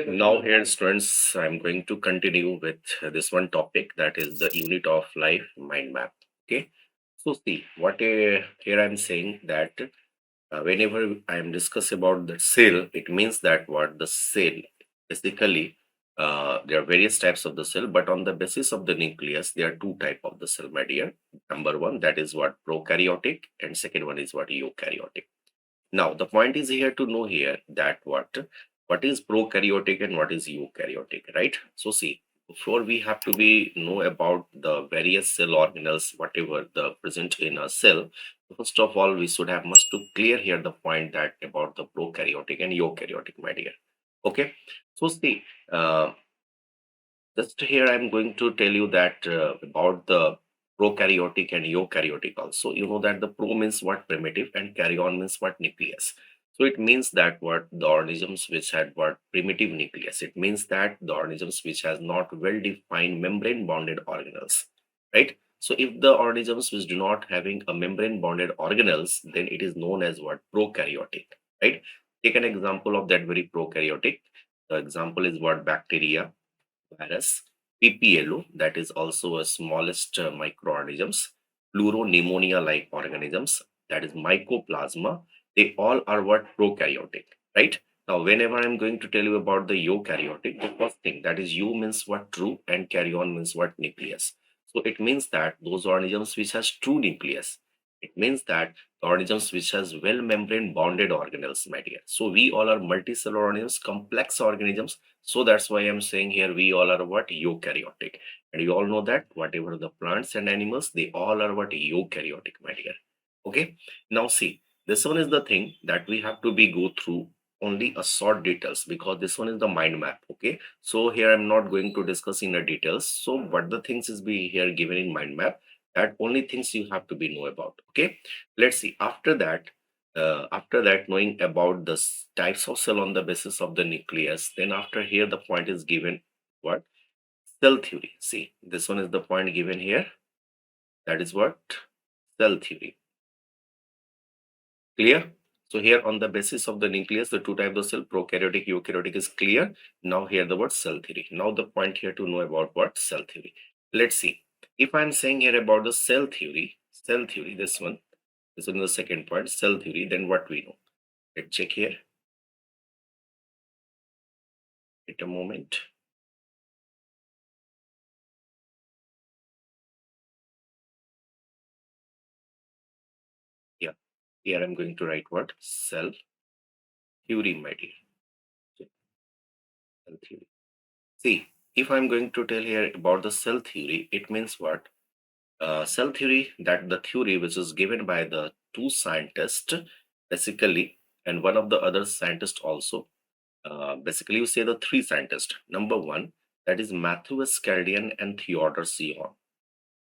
Now, here, students, I'm going to continue with this one topic, that is the unit of life mind map. Okay, so see what here I'm saying that whenever I am discuss about the cell, it means that what the cell basically there are various types of the cell, but on the basis of the nucleus, there are two type of the cell, my dear. Number one, that is what prokaryotic, and second one is what eukaryotic. Now, the point is here to know here that what is prokaryotic and what is eukaryotic, right? So see, before we have to be know about the various cell organelles, whatever the present in a cell. First of all, we should have must to clear here the point that about the prokaryotic and eukaryotic, my dear. Okay, so see, uh, just here, I'm going to tell you that about the prokaryotic and eukaryotic also. You know that the pro means what primitive and karyon means what nucleus. So it means that what the organisms which had what primitive nucleus. It means that the organisms which has not well-defined membrane-bonded organelles, right? So if the organisms which do not having a membrane-bonded organelles, then it is known as what prokaryotic, right? Take an example of that very prokaryotic. The example is what bacteria, virus, PPLO, that is also a smallest microorganisms, pleuropneumonia-like organisms, that is mycoplasma. They all are what prokaryotic, right? Now, whenever I'm going to tell you about the eukaryotic, the first thing that is eu means what true and karyon means what nucleus. So it means that those organisms which has true nucleus. It means that the organisms which has well membrane bonded organelles, my dear. So we all are multicellular organisms, complex organisms, so that's why I'm saying here we all are what eukaryotic. And you all know that whatever the plants and animals, they all are what eukaryotic, my dear. Okay. Now see, this one is the thing that we have to be go through only a short details because this one is the mind map. Okay. So here I'm not going to discuss in the details. So what the things is be here given in mind map, that only things you have to be know about. Okay. Let's see. After that, knowing about the types of cell on the basis of the nucleus, then after here the point is given what? Cell theory. See, this one is the point given here. That is what? Cell theory. Clear? So here on the basis of the nucleus, the two types of cell, prokaryotic, eukaryotic is clear. Now here the word cell theory. Now the point here to know about what? Cell theory. Let's see. If I'm saying here about the cell theory, this one is the second point, cell theory, then what we know? Let's check here. Wait a moment. Yeah, here I'm going to write what? Cell theory, my dear. Cell theory. See, if I'm going to tell here about the cell theory, it means what? Cell theory, that the theory which is given by the two scientists, basically, and one of the other scientists also. Basically, you say the three scientists. Number one, that is Matthew Scaldian and Theodore Sion.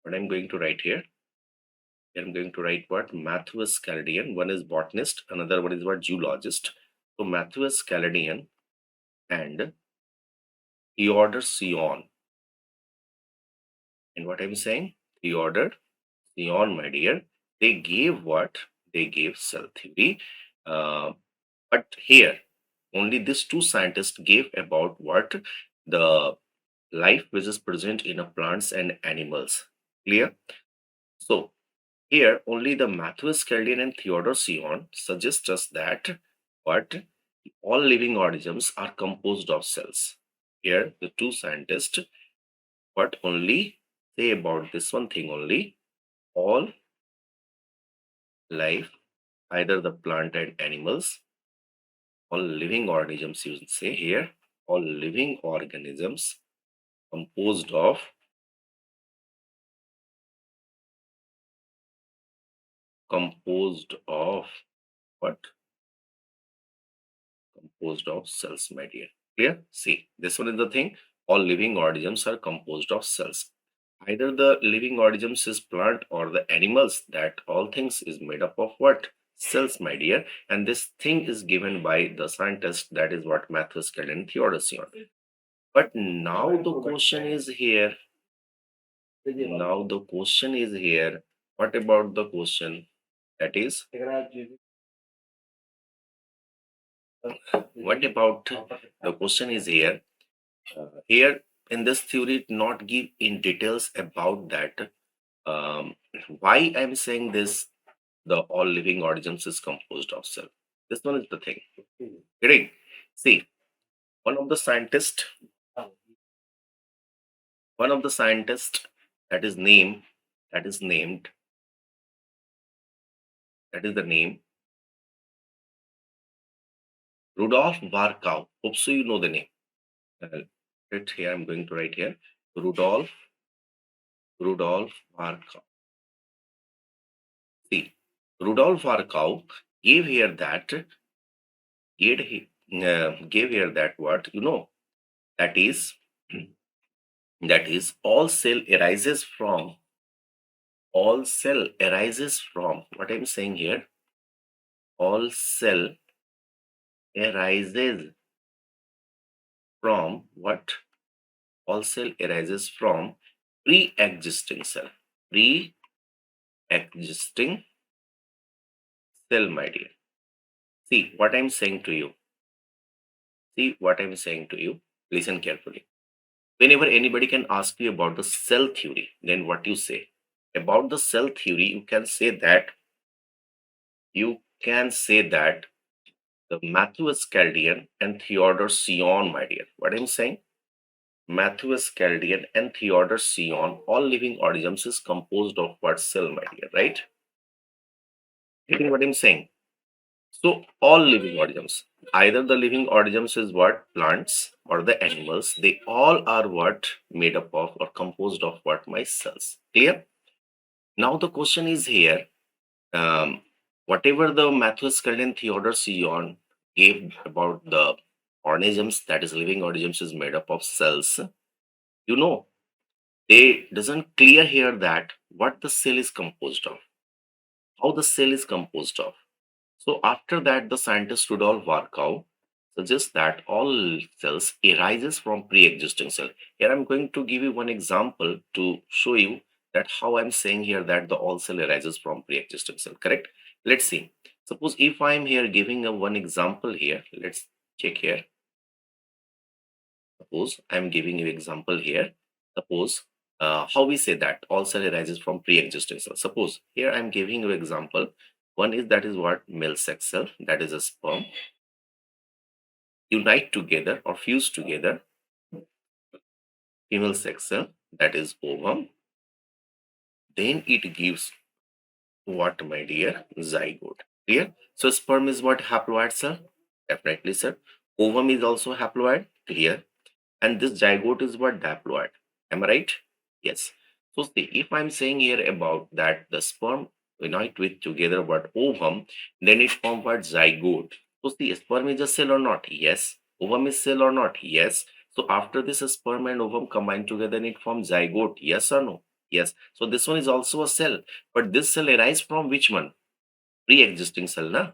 What I'm going to write here? I'm going to write what? Matthew Scaldian. One is botanist, another one is what? Geologist. So Matthew Scaldian and Theodore Sion. And what I'm saying? Theodore Sion, my dear, they gave what? They gave cell theory. Uh, but here, only these two scientists gave about what? The life which is present in a plants and animals. Clear? So here, only the Matthew Scaldian and Theodore Sion suggest us that what? All living organisms are composed of cells. Here, the two scientists, but only say about this one thing only, all life, either the plant and animals, all living organisms, you say here, all living organisms composed of composed of what? Composed of cells, my dear. Clear? See, this one is the thing. All living organisms are composed of cells. Either the living organisms is plant or the animals, that all things is made up of what? Cells, my dear. And this thing is given by the scientist, that is what Matthew Scaldian and Theodore Sion. But now the question is here. Now the question is here. What about the question? That is, What about the question is here? Here in this theory, not give in details about that. Um, why I'm saying this? The all living organisms is composed of cell. This one is the thing. Getting? See, one of the scientists, one of the scientists that is named, that is named, that is the name Rudolf Virchow. Hope so you know the name. Right here, I'm going to write here. Rudolf Virchow. See, Rudolf Virchow gave here that gave here that what that is that is all cell arises from what I'm saying here. All cell arises from what? All cell arises from pre-existing cell. Pre-existing cell, my dear. See what I'm saying to you. See what I'm saying to you. Listen carefully. Whenever anybody can ask you about the cell theory, then what you say? About the cell theory, you can say that the Matthew Scaldian and Theodore Sion, my dear. What I'm saying? Matthew Scaldian and Theodore Sion, all living organisms is composed of what cell, my dear, right? Getting what I'm saying? So all living organisms, either the living organisms is what plants or the animals, they all are what made up of or composed of what my cells. Clear? Now the question is here, um, whatever the Matthew Scaldian Theodore Sion gave about the organisms, that is living organisms is made up of cells, you know, they doesn't clear here that what the cell is composed of, how the cell is composed of. So after that, the scientist Rudolf Virchow suggests that all cells arises from pre-existing cell. Here I'm going to give you one example to show you that how I'm saying here that the all cell arises from pre-existing cell. Correct? Let's see. Suppose if I'm here giving a one example here, let's check here. Suppose I'm giving you example here. Suppose how we say that all cell arises from pre-existing cell. Suppose here I'm giving you example. One is that is what male sex cell, that is a sperm, unite together or fuse together, female sex cell, that is ovum. Then it gives what, my dear? Zygote. Clear? So sperm is what? Haploid cell. Definitely, sir. Ovum is also haploid. Clear? And this zygote is what? Diploid. Am I right? Yes. So see, if I'm saying here about that the sperm unite with together what ovum, then it form what? Zygote. So see, sperm is a cell or not? Yes. Ovum is cell or not? Yes. So after this sperm and ovum combine together and it forms zygote. Yes or no? Yes. So this one is also a cell. But this cell arises from which one? Pre-existing cell, na?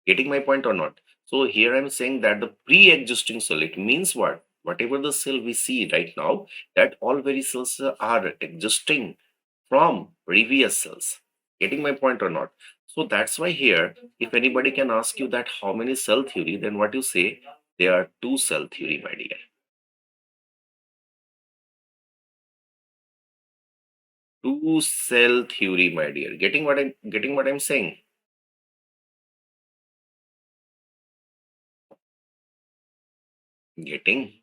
Getting my point or not? So here I'm saying that the pre-existing cell, it means what? Whatever the cell we see right now, that all very cells are existing from previous cells. Getting my point or not? So that's why here, if anybody can ask you that how many cell theory, then what you say? There are two cell theory, my dear. Two cell theory, my dear. Getting what I'm saying? Getting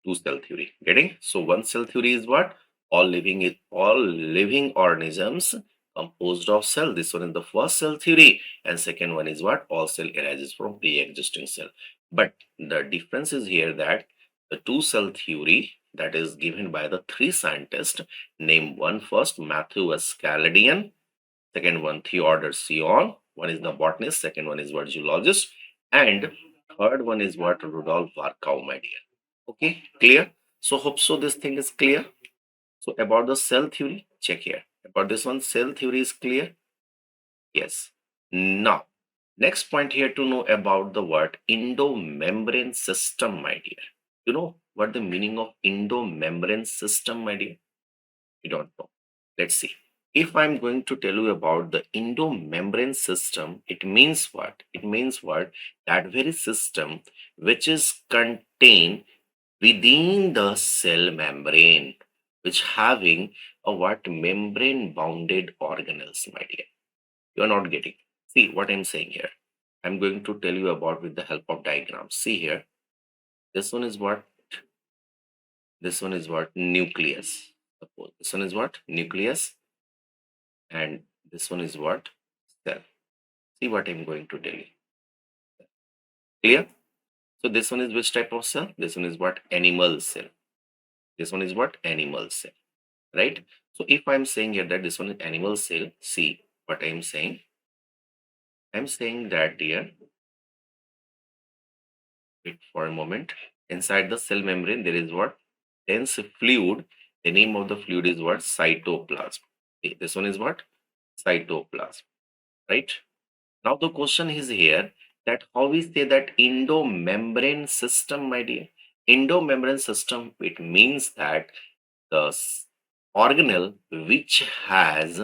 two cell theory. Getting? So one cell theory is what? All living organisms composed of cell. This one is the first cell theory. And second one is what? All cell arises from pre-existing cell. But the difference is here that the two cell theory that is given by the three scientists, name one first Matthew Scaldian, second one Theodore Sion, one is the botanist, second one is what zoologist, and third one is what Rudolf Virchow, my dear. Okay, clear? So hope so this thing is clear. So about the cell theory, check here. About this one, cell theory is clear. Yes. Now, next point here to know about the word endomembrane system, my dear. You know what the meaning of endomembrane system, my dear? You don't know. Let's see. if I'm going to tell you about the endomembrane system, it means what? It means what? That very system which is contained within the cell membrane, which having a what membrane bounded organelles, my dear. You are not getting. See what I'm saying here. I'm going to tell you about with the help of diagrams. See here. This one is what? This one is what? Nucleus. Suppose this one is what? Nucleus, and this one is what? Cell. See what I'm going to tell you. Clear? So this one is which type of cell? This one is what? Animal cell. This one is what? Animal cell. Right? So if I'm saying here that this one is animal cell, see what I'm saying. I'm saying that, dear, wait for a moment. Inside the cell membrane, there is what? Dense fluid. The name of the fluid is what? Cytoplasm. Okay, this one is what? Cytoplasm. Right? Now the question is here that how we say that endomembrane system, my dear. Endomembrane system, it means that the organelle which has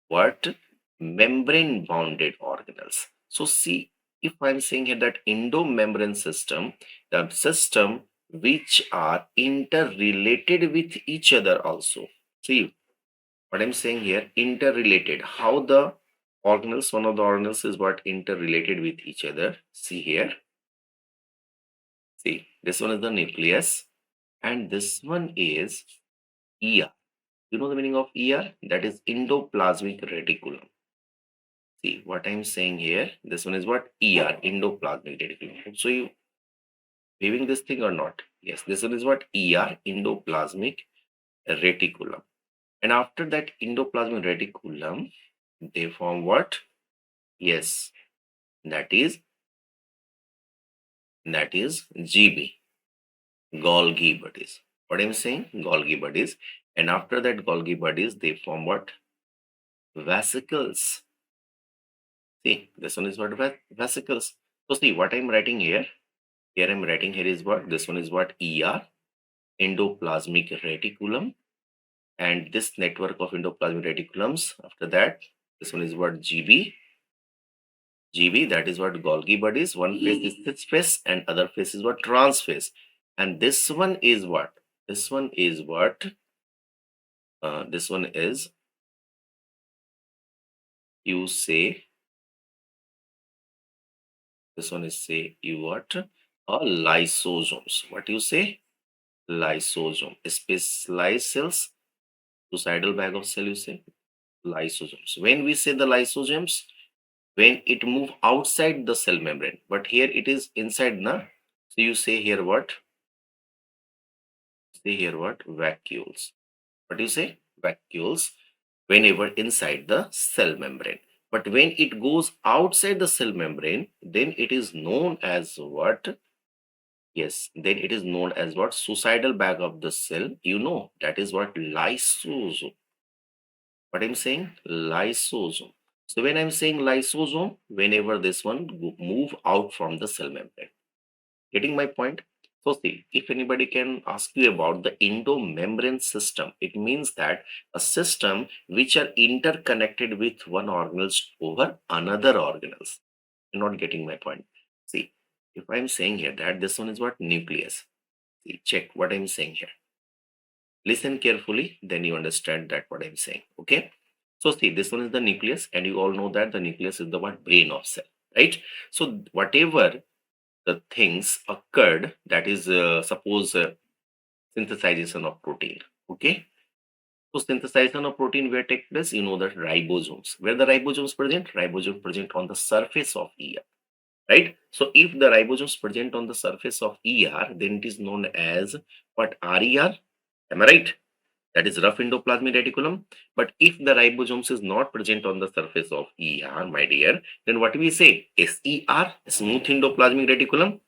what? Membrane bounded organelles. So see, if I'm saying here that endomembrane system, the system which are interrelated with each other also. See what I'm saying here, interrelated. How the organelles, one of the organelles is what? Interrelated with each other. See here. See, this one is the nucleus and this one is ER. You know the meaning of ER? That is endoplasmic reticulum. See what I'm saying here. This one is what? ER, endoplasmic reticulum. So you viewing this thing or not? Yes, this one is what? ER, endoplasmic reticulum. And after that endoplasmic reticulum, they form what? Yes, that is GB, Golgi bodies. What I'm saying? Golgi bodies. And after that Golgi bodies, they form what? Vesicles. See, this one is what? Vesicles. So see what I'm writing here. Here I'm writing here is what? This one is what? ER, endoplasmic reticulum. And this network of endoplasmic reticulums, after that, this one is what? GB, that is what? Golgi bodies. One phase is cis phase and other phase is what? Trans phase. And this one is what? This one is what? This one is, you say, this one is say you what? Lysosomes. What you say? Lysosome. Specialized cells, suicidal bag of cell, you say? Lysosomes. When we say the lysosomes, when it move outside the cell membrane, but here it is inside, na? So you say here what? Say here what? Vacuoles. What do you say? Vacuoles. Whenever inside the cell membrane. But when it goes outside the cell membrane, then it is known as what? Yes, then it is known as what? Suicidal bag of the cell. You know, that is what? Lysosome. What I'm saying? Lysosome. So when I'm saying lysosome, whenever this one move out from the cell membrane. Getting my point? So see, if anybody can ask you about the endomembrane system, it means that a system which are interconnected with one organelles over another organelles. You're not getting my point. See, if I'm saying here that this one is what? Nucleus. See, check what I'm saying here. Listen carefully, then you understand that what I'm saying. Okay. So see, this one is the nucleus, and you all know that the nucleus is the what? Brain of cell, right? So whatever the things occurred, that is suppose synthesization of protein. Okay, so synthesization of protein where take place, you know, that ribosomes. Where the ribosomes present? Ribosome present on the surface of ER, right? So if the ribosomes present on the surface of ER, then it is known as what? RER. Am I right? That is rough endoplasmic reticulum. But if the ribosomes is not present on the surface of ER, my dear, then what we say? SER, smooth endoplasmic reticulum.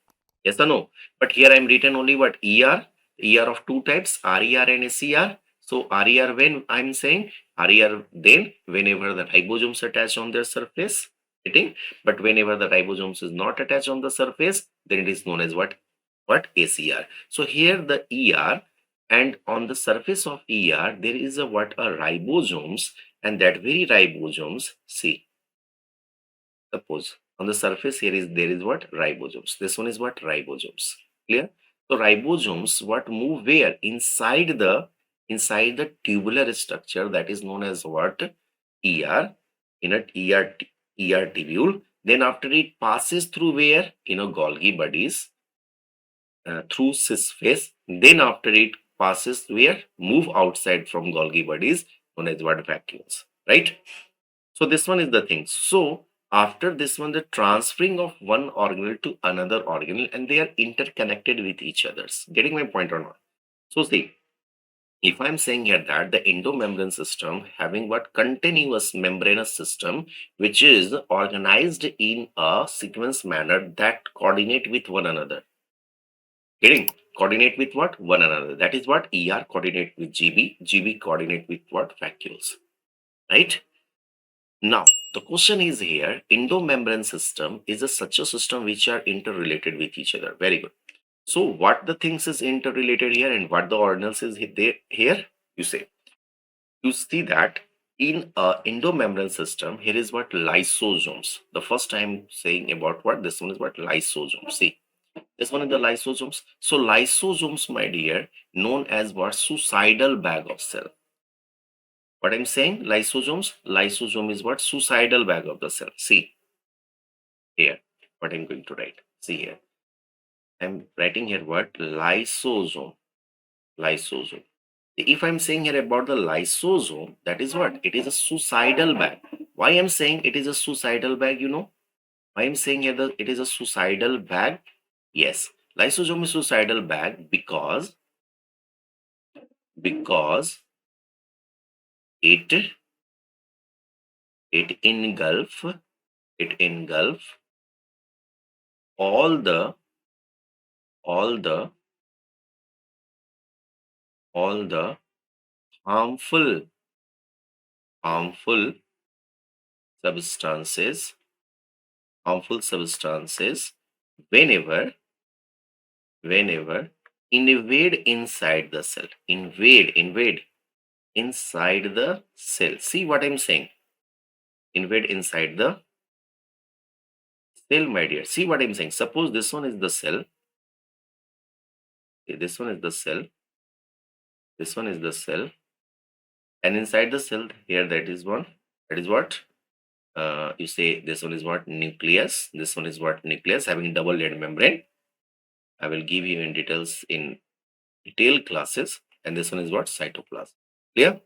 Yes or no? But here I am written only what? ER of two types, RER and SER. So RER when I am saying RER then whenever the ribosomes attach on their surface, getting, but whenever the ribosomes is not attached on the surface, then it is known as what? What? SER. So here the ER And on the surface of ER, there is a what a ribosomes, and that very ribosomes, see, suppose on the surface here is there is what ribosomes. This one is what ribosomes. Clear? So ribosomes what move where inside the tubular structure that is known as what ER, in a ER tubule. Then after it passes through where Golgi bodies, through cis phase. Then after it passes where move outside from Golgi bodies known as what vacuoles, right? So this one is the thing. So after this one, the transferring of one organelle to another organelle, and they are interconnected with each others. Getting my point or not? So see, if I'm saying here that the endomembrane system having what continuous membranous system, which is organized in a sequence manner that coordinate with one another. Getting coordinate with what one another. That is what ER coordinate with GB coordinate with what vacuoles, right? Now, the question is here, endomembrane system is such a system which are interrelated with each other. Very good. So what the things is interrelated here and what the ordinals is there here? You say, you see that in a endomembrane system, here is what lysosomes. The first time saying about what this one is what lysosomes. See, this one is the lysosomes. So lysosomes, my dear, known as what suicidal bag of cell. What I'm saying, lysosome is what suicidal bag of the cell. See here, what I'm going to write. See here, I'm writing here what lysosome. If I'm saying here about the lysosome, that is what it is a suicidal bag. Why I'm saying it is a suicidal bag? Why I'm saying here that it is a suicidal bag? Yes, lysosome is suicidal bag because it it engulf all the all the all the harmful substances harmful substances whenever invade inside the cell. Invade inside the cell. See what I'm saying? Invade inside the cell, my dear. See what I'm saying? Suppose this one is the cell. This one is the cell. This one is the cell. And inside the cell, here that is one. That is what? You say this one is what? Nucleus. This one is what? Nucleus having double layered membrane. I will give you in details in detailed classes. And this one is what? Cytoplasm. Clear?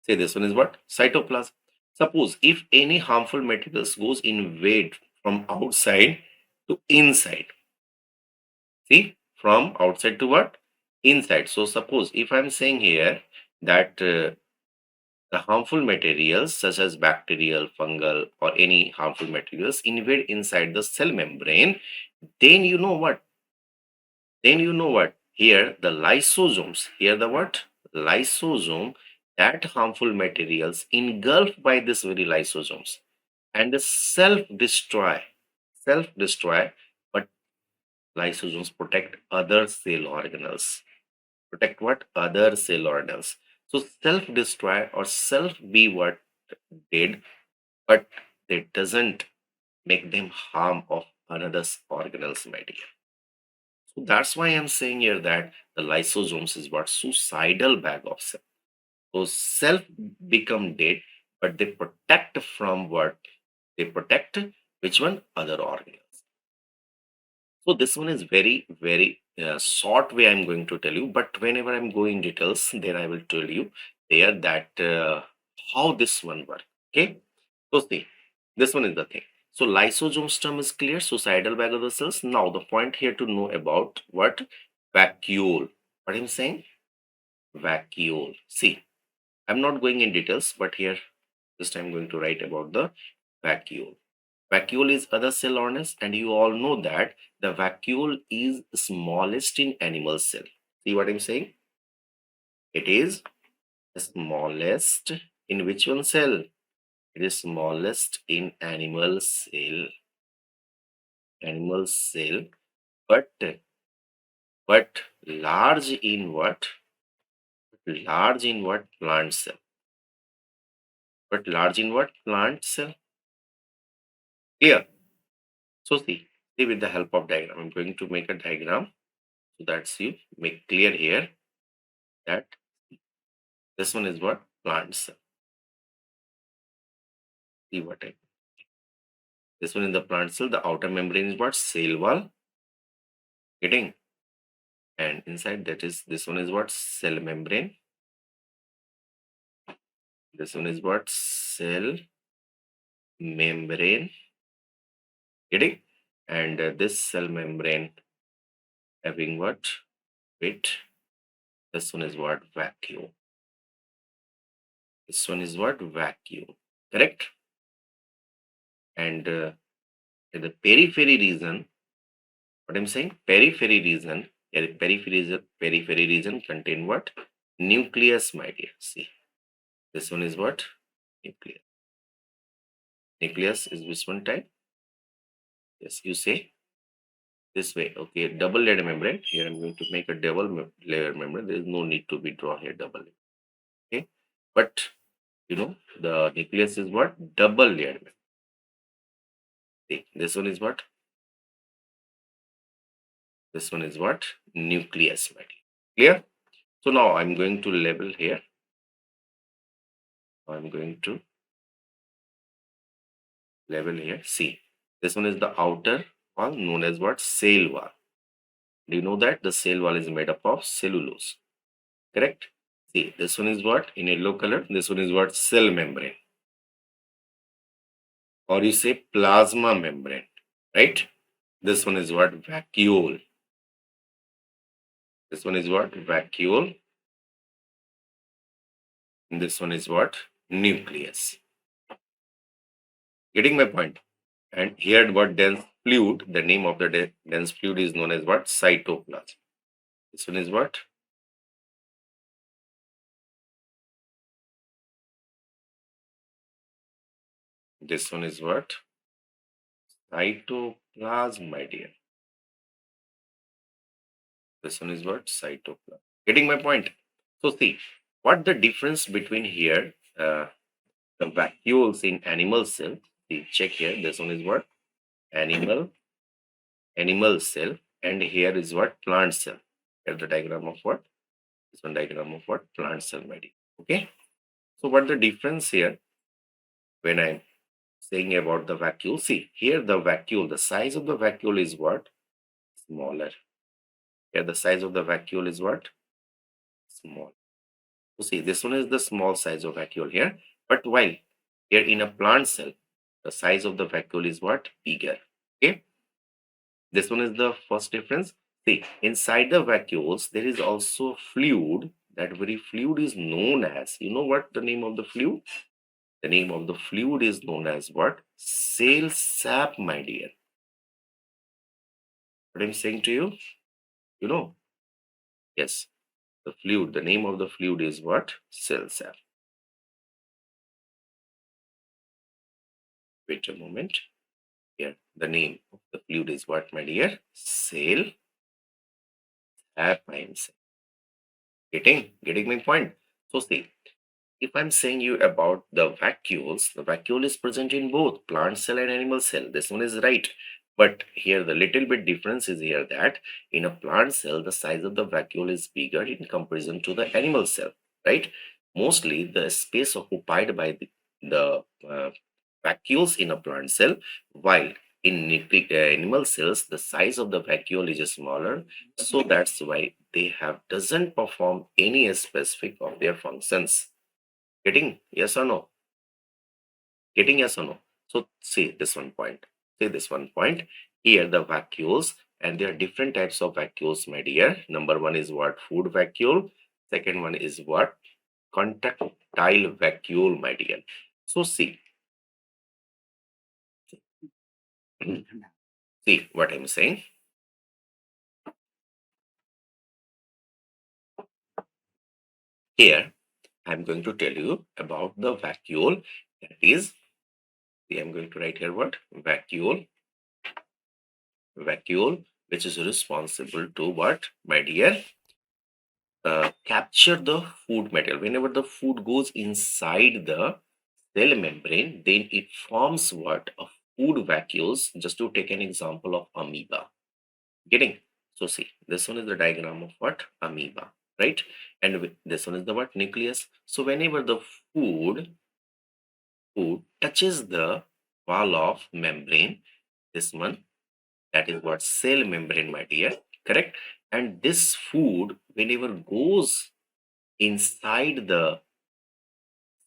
Say this one is what? Cytoplasm. Suppose if any harmful materials goes invade from outside to inside. See, from outside to what? Inside. So suppose if I'm saying here that the harmful materials such as bacterial, fungal, or any harmful materials invade inside the cell membrane, then you know what? Here the lysosomes, here the what? Lysosome, that harmful materials engulfed by this very lysosomes and self-destroy, but lysosomes protect other cell organelles. Protect what? Other cell organelles. So self-destroy or self be what did, but it doesn't make them harm of another organelles, my dear. So that's why I'm saying here that the lysosomes is what suicidal bag of cell. So self become dead, but they protect from what? They protect which one? Other organelles. So this one is very, very short way I'm going to tell you, but whenever I'm going details, then I will tell you there that how this one work. Okay. So see, this one is the thing. So lysosome term is clear, suicidal bag of the cells. Now the point here to know about what? Vacuole. What I'm saying? Vacuole. See, I'm not going in details, but here just I'm going to write about the vacuole. Vacuole is other cell organelles, and you all know that the vacuole is smallest in animal cell. See what I'm saying? It is smallest in which one cell? It is smallest in animal cell, but large in what? Large in what? Plant cell. But large in what? Plant cell. Clear? So see with the help of diagram. I'm going to make a diagram so that you make clear here that this one is what? Plant cell. See what I This one in the plant cell, the outer membrane is what? Cell wall. Getting? And inside that is, this one is what? Cell membrane. This one is what? Cell membrane. Getting? And this cell membrane having what? Wait. This one is what? Vacuole. This one is what? Vacuole. Correct? And in the periphery region, what I'm saying? Periphery region. Periphery region contain what? Nucleus, my dear. See. This one is what? Nucleus. Nucleus is which one type? Yes, you say this way. Okay, double layer membrane. Here I'm going to make a layer membrane. There is no need to be draw here double layer. Okay, but you know the nucleus is what? Double layer membrane. See, this one is what? This one is what? Nucleus, my dear. Clear? So now I'm going to label here. I'm going to label here. See, this one is the outer wall known as what? Cell wall. Do you know that the cell wall is made up of cellulose? Correct? See, this one is what? In yellow color. This one is what? Cell membrane. Or you say plasma membrane. Right? This one is what? Vacuole. This one is what? Vacuole. And this one is what? Nucleus. Getting my point? And here what? Dense fluid. The name of the dense fluid is known as what? Cytoplasm. This one is what? This one is what? Cytoplasm, my dear. This one is what? Cytoplasm. Getting my point? So see, what the difference between here, the vacuoles in animal cell. See, check here. This one is what? Animal cell. And here is what? Plant cell. Here the diagram of what? This one diagram of what? Plant cell, my dear. Okay. So what the difference here when I'm saying about the vacuole? See, here the vacuole, the size of the vacuole is what? Smaller. Here the size of the vacuole is what? Small. So see, this one is the small size of vacuole here. But while here in a plant cell, the size of the vacuole is what? Bigger. Okay. This one is the first difference. See, inside the vacuoles, there is also fluid. That very fluid is known as, you know what the name of the fluid? The name of the fluid is known as what? Cell sap, my dear. What I'm saying to you? You know? Yes. The fluid, the name of the fluid is what? Cell sap. Wait a moment. Here, the name of the fluid is what, my dear? Cell sap, I am saying. Getting my point? So see, if I'm saying you about the vacuoles, the vacuole is present in both plant cell and animal cell. This one is right. But here the little bit difference is here that in a plant cell, the size of the vacuole is bigger in comparison to the animal cell, right? Mostly the space occupied by the vacuoles in a plant cell, while in animal cells, the size of the vacuole is smaller. So that's why they have doesn't perform any specific of their functions. Getting yes or no? Getting yes or no? So see this one point. See this one point. Here the vacuoles, and there are different types of vacuoles, my dear. Number one is what? Food vacuole. Second one is what? Contractile vacuole, my dear. So see, see what I'm saying. Here, I'm going to tell you about the vacuole. That is, see, I'm going to write here what? Vacuole. Vacuole, which is responsible to what, my dear? Conduct the blood. What I'm saying to you, see, capture the food material. Whenever the food goes inside the cell membrane, then it forms what? A food vacuoles. Just to take an example of amoeba. Getting? So see, this one is the diagram of what? Amoeba, right? And this one is the what? Nucleus. So whenever the food touches the wall of membrane, this one, that is what? Cell membrane, my dear. Correct? And this food, whenever goes inside the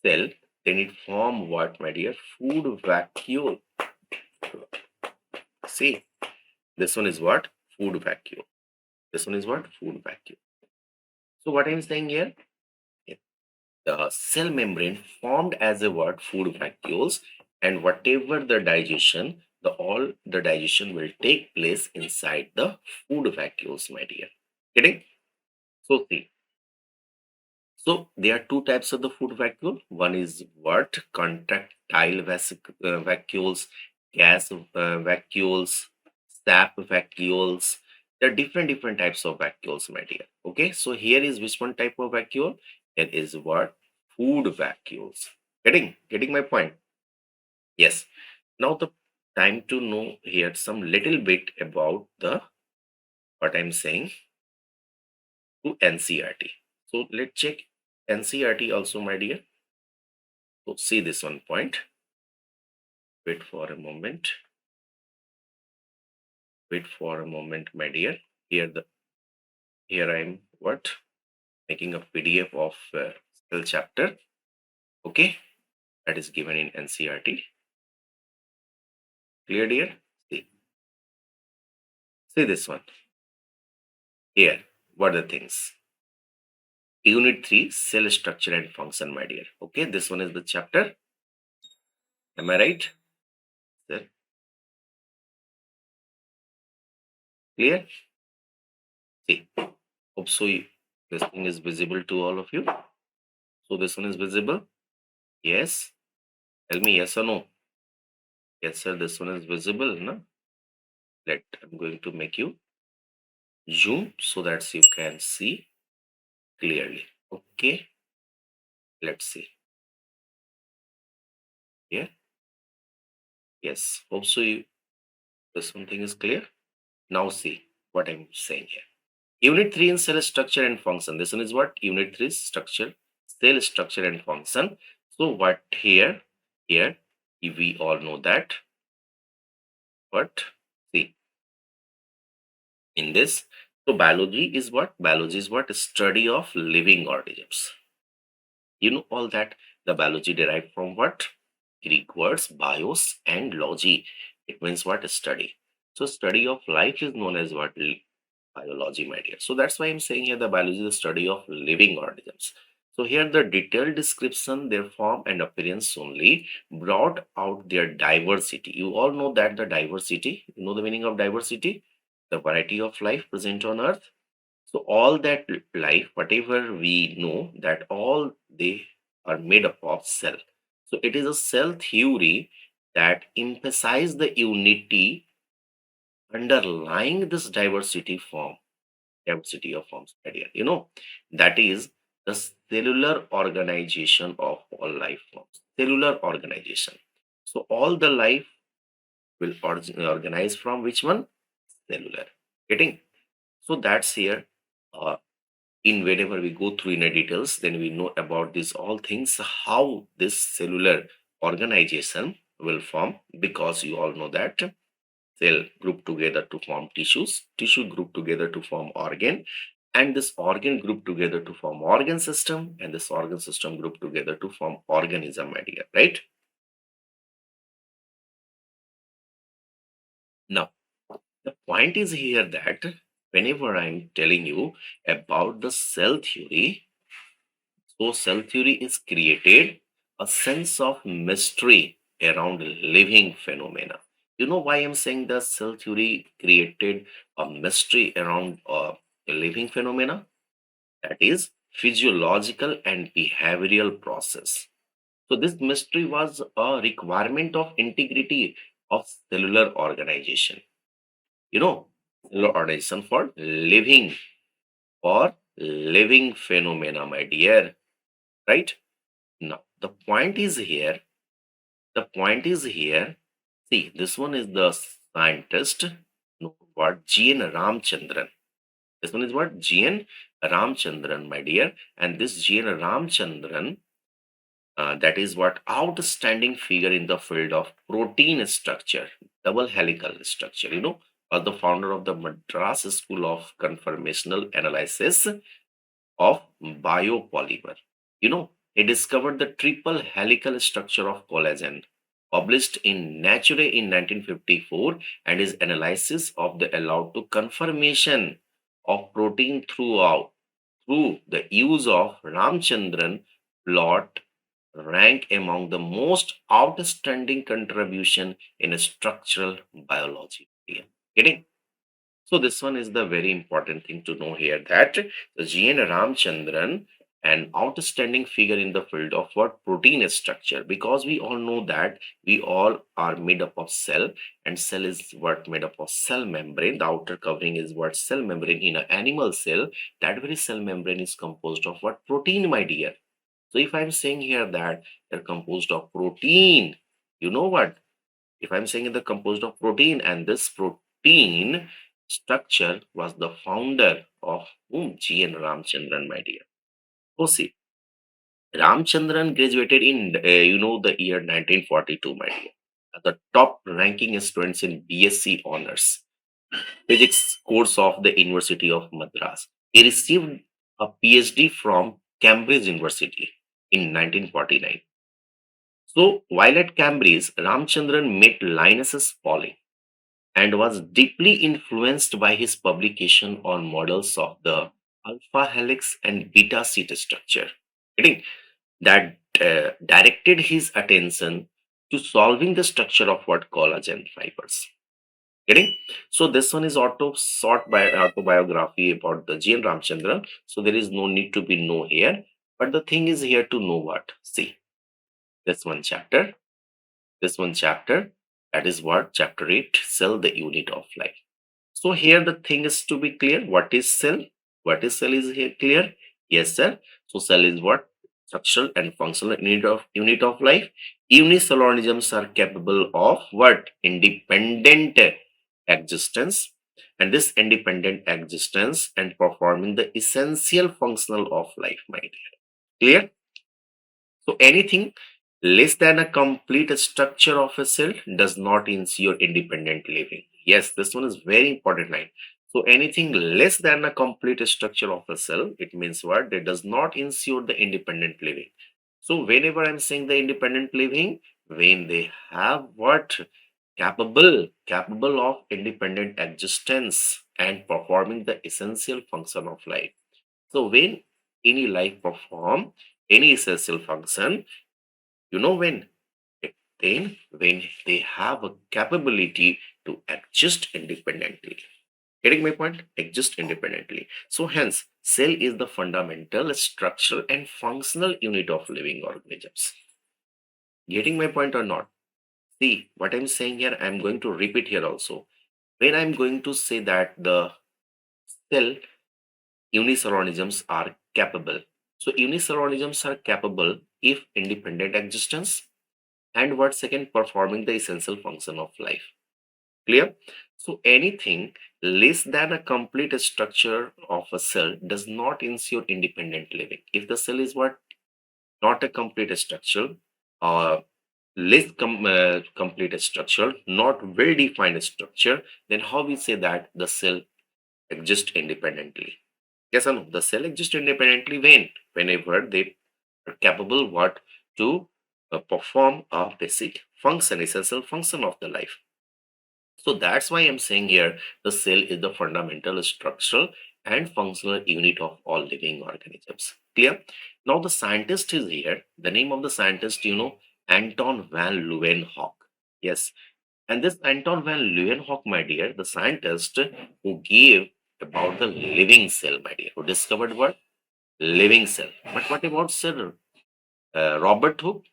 cell, then it form what, my dear? Food vacuole. See, this one is what? Food vacuole. This one is what? Food vacuole. So what I'm saying here, the cell membrane formed as a what? Food vacuoles, and whatever the digestion, the all the digestion will take place inside the food vacuoles, my dear. Getting? So see, so there are two types of the food vacuole. One is what? Contractile vacuoles, gas vacuoles, sap vacuoles. There are different types of vacuoles, my dear. Okay, so here is which one type of vacuole? It is what? Food vacuoles. Getting my point? Yes. Now the time to know here some little bit about the what I'm saying to NCERT. So let's check NCERT also, my dear. So see this one point. Wait for a moment. Wait for a moment, my dear. Here I'm what? Making a PDF of skill chapter. Okay, that is given in NCERT. Clear, dear? See this one. Here, what are the things? Unit 3, cell structure and function, my dear. Okay, this one is the chapter. Am I right? Sir, clear? See, hope so. This thing is visible to all of you. So this one is visible. Yes. Tell me yes or no. Yes, sir. This one is visible. No? I'm going to make you zoom so that you can see clearly. Okay. Let's see. Yeah. Yes. Hope so. This one thing is clear. Now see what I'm saying here. Unit 3 in cell structure and function. This one is what? Unit 3 structure, cell structure and function. So what here? Here, we all know that. What? See, in this, so biology is what? Biology is what? Study of living organisms. You know all that. The biology derived from what? Greek words bios and logy. It means what? Study. So study of life is known as what? Biology, my dear. So that's why I'm saying here the biology is the study of living organisms. So here the detailed description, their form and appearance only brought out their diversity. You all know that the diversity, you know the meaning of diversity? The variety of life present on earth. So all that life, whatever we know, that all they are made up of cell. So it is a cell theory that emphasize the unity underlying this diversity of forms idea. You know, that is the cellular organization of all life forms. Cellular organization. So all the life will organize from which one? Cellular. Getting? So that's here. In whenever we go through in a details, then we know about this all things, how this cellular organization will form, because you all know that cell group together to form tissues, tissue group together to form organ, and this organ group together to form organ system, and this organ system group together to form organism, idea, right? Now, the point is here that whenever I'm telling you about the cell theory, so cell theory is created a sense of mystery around living phenomena. You know why I'm saying that cell theory created a mystery around living phenomena? That is physiological and behavioral process. So this mystery was a requirement of integrity of cellular organization. You know, cellular organization for living, for living phenomena, my dear. Right? Now, the point is here. See, this one is the scientist, no, what? G.N. Ramchandran. This one is what? G.N. Ramchandran, my dear. And this G.N. Ramchandran, that is what? Outstanding figure in the field of protein structure, double helical structure, the founder of the Madras School of Conformational Analysis of biopolymer. He discovered the triple helical structure of collagen, published in Nature in 1954, and his analysis of the allowed to conformation of protein through the use of Ramchandran plot rank among the most outstanding contribution in structural biology. Yeah. Getting? So this one is the very important thing to know here, that the G.N. Ramchandran, an outstanding figure in the field of what? Protein structure, because we all know that we all are made up of cell, and cell is what? Made up of cell membrane. The outer covering is what? Cell membrane in an animal cell. That very cell membrane is composed of what? Protein, my dear. So if I'm saying here that they're composed of protein, you know what? If I'm saying they're composed of protein, and this protein structure was the founder of whom? G.N. Ramchandran, my dear. Oh, see, Ramchandran graduated in the year 1942, my dear. The top ranking students in BSc honors physics course of the University of Madras. He received a PhD from Cambridge University in 1949. So, while at Cambridge, Ramchandran met Linus Pauling and was deeply influenced by his publication on models of the alpha helix and beta sheet structure. Getting? That directed his attention to solving the structure of what? Collagen fibers. Getting? So this one is autobiography about the G.N. Ramchandran. So there is no need to be know here. But the thing is here to know what? See, this one chapter, this one chapter, that is what? Chapter 8, Cell, the Unit of Life. So here the thing is to be clear. What is cell? What is cell is here clear? Yes, sir. So cell is what? Structural and functional unit of life. Unicellular organisms are capable of what? Independent existence. And this independent existence and performing the essential functional of life, my dear. Clear? So anything less than a complete structure of a cell does not ensure independent living. Yes, this one is very important line. So anything less than a complete structure of a cell, it means what? It does not ensure the independent living. So whenever I'm saying the independent living, when they have what? Capable of independent existence and performing the essential function of life. So when any life perform any essential function, when? Then when they have a capability to exist independently. Getting my point? Exist independently. So hence, cell is the fundamental structural and functional unit of living organisms. Getting my point or not? See, what I'm saying here, I'm going to repeat here also. When I'm going to say that the cell unicellular organisms are capable. So unicellular organisms are capable if independent existence, and what? Second, performing the essential function of life. Clear? So anything less than a complete structure of a cell does not ensure independent living. If the cell is what? Not a complete structure, or complete structure, not well defined structure, then how we say that the cell exists independently? Yes or no? The cell exists independently whenever they are capable what? To perform a basic function, essential function of the life. So that's why I'm saying here the cell is the fundamental structural and functional unit of all living organisms. Clear? Now the scientist is here. The name of the scientist, Anton van Leeuwenhoek. Yes. And this Anton van Leeuwenhoek, my dear, the scientist who gave about the living cell, my dear, who discovered what? Living cell. But what about Sir Robert Hooke?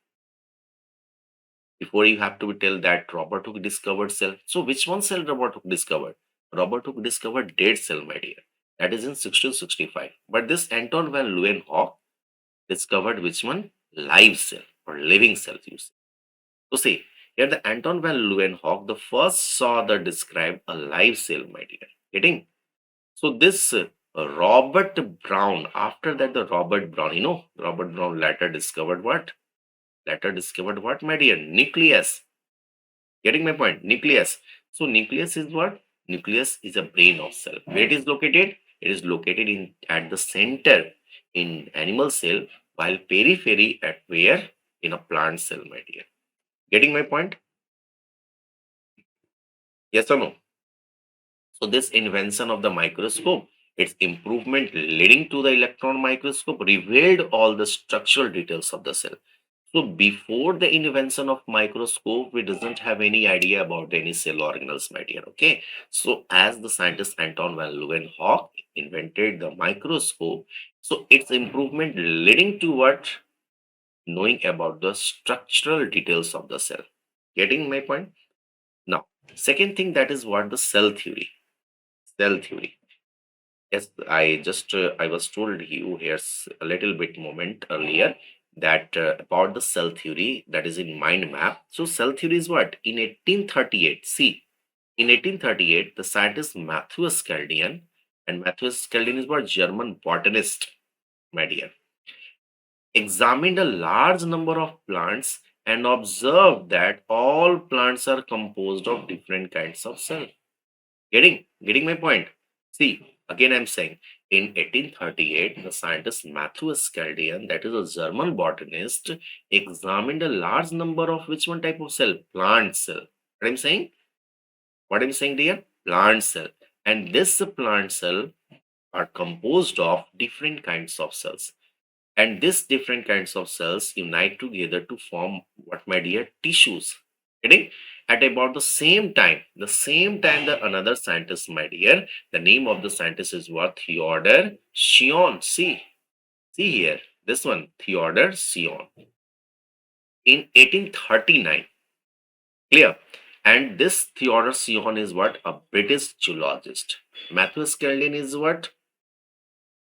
Before you have to tell that Robert Hooke discovered cell. So which one cell Robert Hooke discovered? Robert Hooke discovered dead cell, my dear. That is in 1665. But this Anton van Leeuwenhoek discovered which one? Live cell or living cells. You see. So see, here the Anton van Leeuwenhoek, the first saw the describe a live cell, my dear. Getting? So this Robert Brown, after that the Robert Brown, Robert Brown later discovered what? Later discovered what, my dear? Nucleus. Getting my point? Nucleus. So nucleus is what? Nucleus is a brain of cell. Where it is located? It is located in at the center in animal cell, while periphery at where? In a plant cell, my dear. Getting my point? Yes or no? So this invention of the microscope, its improvement leading to the electron microscope revealed all the structural details of the cell. So before the invention of microscope, we doesn't have any idea about any cell organelles, my dear. Okay. So as the scientist Anton van Leeuwenhoek invented the microscope, so its improvement leading to what? Knowing about the structural details of the cell. Getting my point? Now, second thing, that is what? The cell theory. Cell theory. Yes, I was told you here's a little bit moment earlier that about the cell theory that is in mind map. So cell theory is what? In 1838, see, in 1838, the scientist Matthias Chaldean, and Matthias Chaldean is what? German botanist, my dear, examined a large number of plants and observed that all plants are composed of different kinds of cells. Getting my point? See, again I'm saying in 1838, the scientist Matthias Chaldean, that is a German botanist, examined a large number of which one type of cell? Plant cell. What I'm saying? What I'm saying, dear? Plant cell. And this plant cell are composed of different kinds of cells. And these different kinds of cells unite together to form what, my dear? Tissues. Getting? At about the same time, the another scientist, my dear, the name of the scientist is what? Theodor Sion. See here, this one, Theodor Sion. In 1839, clear. And this Theodor Sion is what? A British geologist. Matthias Chaldean is what?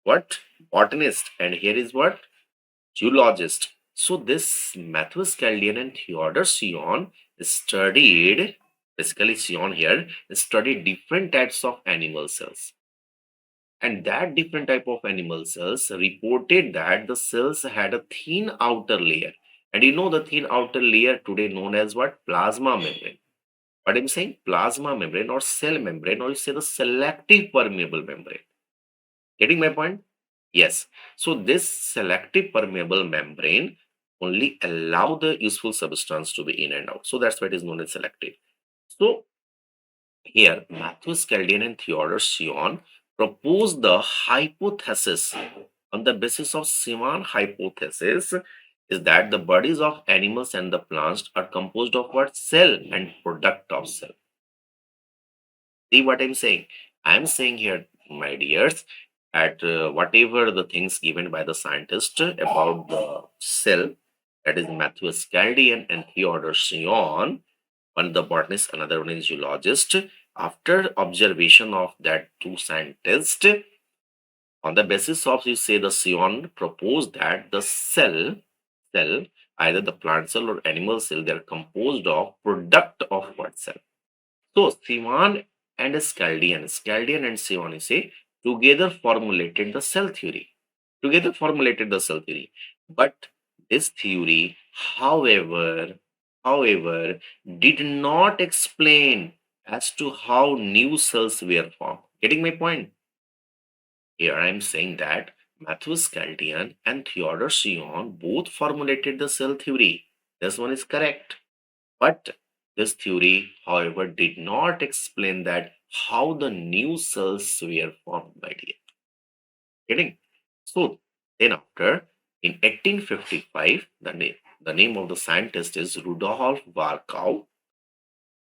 What? Botanist. And here is what? Geologist. So this Matthias Chaldean and Theodor Sion studied, basically Sion here, studied different types of animal cells. And that different type of animal cells reported that the cells had a thin outer layer. And the thin outer layer today known as what? Plasma membrane. What I'm saying? Plasma membrane or cell membrane, or you say the selective permeable membrane. Getting my point? Yes. So this selective permeable membrane only allow the useful substance to be in and out. So that's why it is known as selective. So here, Matthias Chaldean and Theodor Sion proposed the hypothesis. On the basis of Schumann hypothesis is that the bodies of animals and the plants are composed of what? Cell and product of cell. See what I'm saying? I'm saying here, my dears, at whatever the things given by the scientist about the cell, that is Matthias Chaldean and Theodor Sion, one the botanist, another one is geologist. After observation of that two scientists, on the basis of, you say, the Sion proposed that the cell, either the plant cell or animal cell, they are composed of product of what cell? So Sivan and Scaldian and Sivan, you say, together formulated the cell theory. Together formulated the cell theory. But this theory, however, did not explain as to how new cells were formed. Getting my point? Here I am saying that Matthias Chaldean and Theodor Sion both formulated the cell theory. This one is correct. But this theory, however, did not explain that how the new cells were formed, my dear. Getting? So then after, in 1855, the name of the scientist is Rudolf Virchow,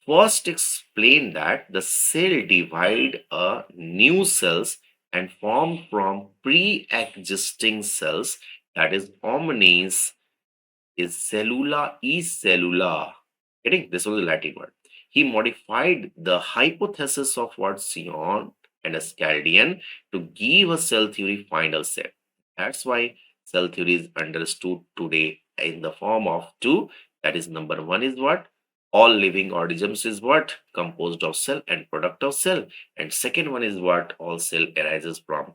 first explained that the cell divide a new cells and form from pre-existing cells, that is omnis is cellula. Getting? This was the Latin word. He modified the hypothesis of what Sion and a scaldian to give a cell theory final set. That's why cell theory is understood today in the form of two. That is, number one is what? All living organisms is what? Composed of cell and product of cell. And second one is what? All cell arises from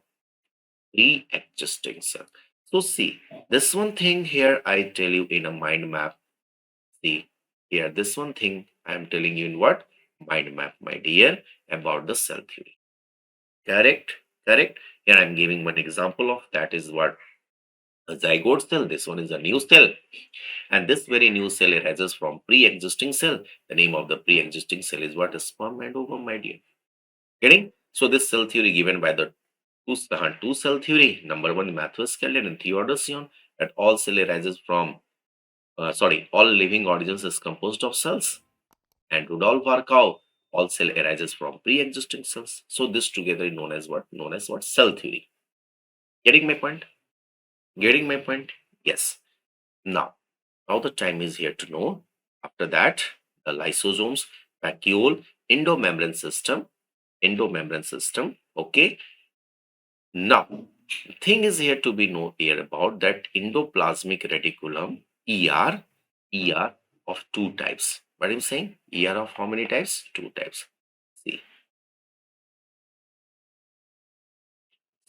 pre-existing cell. So see, this one thing here I tell you in a mind map. See, here this one thing I am telling you in what? Mind map, my dear, about the cell theory. Correct? Correct? Here I am giving one example of that is what? A zygote cell. This one is a new cell. And this very new cell arises from pre-existing cell. The name of the pre-existing cell is what? A sperm and ovum, my dear. Getting? So this cell theory given by the two cell theory. Number one, Matthew Skelton and Theodosian, that all cell arises from all living organisms is composed of cells. And Rudolf Virchow, all cell arises from pre-existing cells. So this together is known as what? Known as what? Cell theory. Getting my point? Getting my point? Yes. Now the time is here to know. After that, the lysosomes, vacuole, endomembrane system. Okay. Now, the thing is here to be know here about that endoplasmic reticulum, ER of two types. What I'm saying? ER of how many types? Two types.